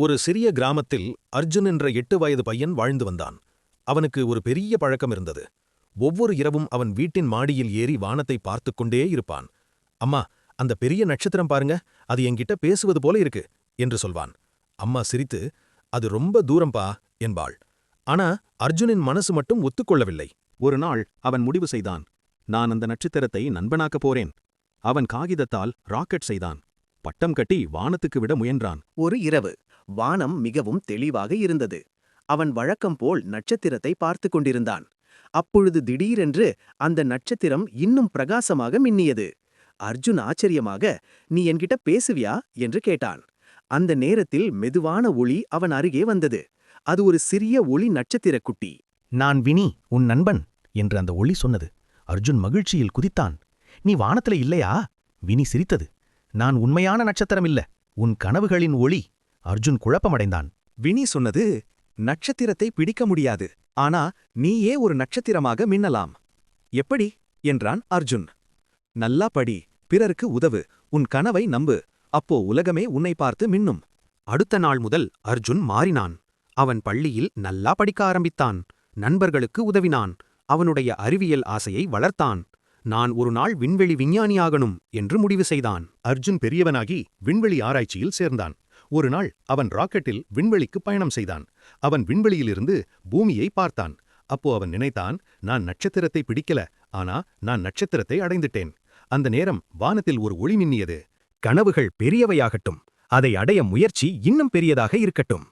ஒரு சிறிய கிராமத்தில் அர்ஜுன் என்ற 8 வயது பையன் வாழ்ந்து வந்தான். அவனுக்கு ஒரு பெரிய பழக்கம் இருந்தது. ஒவ்வொரு இரவும் அவன் வீட்டின் மாடியில் ஏறி வானத்தை பார்த்துக் கொண்டே இருப்பான். அம்மா, அந்த பெரிய நட்சத்திரம் பாருங்க, அது என்கிட்ட பேசுவது போல இருக்கு என்று சொல்வான். அம்மா சிரித்து, அது ரொம்ப தூரம்பா என்பாள். ஆனா அர்ஜுனின் மனசு மட்டும் ஒத்துக்கொள்ளவில்லை. ஒரு நாள் அவன் முடிவு செய்தான். நான் அந்த நட்சத்திரத்தை நண்பனாக்கப் போறேன். அவன் காகிதத்தால் ராக்கெட் செய்தான். பட்டம் கட்டி வானத்துக்கு விட முயன்றான். ஒரு இரவு வானம் மிகவும் தெளிவாக இருந்தது. அவன் வழக்கம் போல் நட்சத்திரத்தை பார்த்து கொண்டிருந்தான். அப்பொழுது திடீரென்று அந்த நட்சத்திரம் இன்னும் பிரகாசமாக மின்னியது. அர்ஜுன் ஆச்சரியமாக, நீ என்கிட்ட பேசுவியா என்று கேட்டான். அந்த நேரத்தில் மெதுவான ஒளி அவன் அருகே வந்தது. அது ஒரு சிறிய ஒளி நட்சத்திரக் குட்டி. நான் வினி, உன் நண்பன் என்று அந்த ஒளி சொன்னது. அர்ஜுன் மகிழ்ச்சியில் குதித்தான். நீ வானத்துல இல்லையா? வினி சிரித்தது. நான் உண்மையான நட்சத்திரம் இல்ல, உன் கனவுகளின் ஒளி. அர்ஜுன் குழப்பமடைந்தான். வினி சொன்னது, நட்சத்திரத்தை பிடிக்க முடியாது, ஆனா நீயே ஒரு நட்சத்திரமாக மின்னலாம். எப்படி என்றான் அர்ஜுன். நல்லா படி, பிறருக்கு உதவு, உன் கனவை நம்பு, அப்போ உலகமே உன்னை பார்த்து மின்னும். அடுத்த நாள் முதல் அர்ஜுன் மாறினான். அவன் பள்ளியில் நல்லா படிக்க ஆரம்பித்தான். நண்பர்களுக்கு உதவினான். அவனுடைய அறிவியல் ஆசையை வளர்த்தான். நான் ஒரு நாள் விண்வெளி விஞ்ஞானியாகணும் என்று முடிவு செய்தான். அர்ஜுன் பெரியவனாகி விண்வெளி ஆராய்ச்சியில் சேர்ந்தான். ஒரு நாள் அவன் ராக்கெட்டில் விண்வெளிக்கு பயணம் செய்தான். அவன் விண்வெளியிலிருந்து பூமியை பார்த்தான். அப்போ அவன் நினைத்தான், நான் நட்சத்திரத்தை பிடிக்கல, ஆனா நான் நட்சத்திரத்தை அடைந்துட்டேன். அந்த நேரம் வானத்தில் ஒரு ஒளி மின்னியது. கனவுகள் பெரியவையாகட்டும், அதை அடைய முயற்சி இன்னும் பெரியதாக இருக்கட்டும்.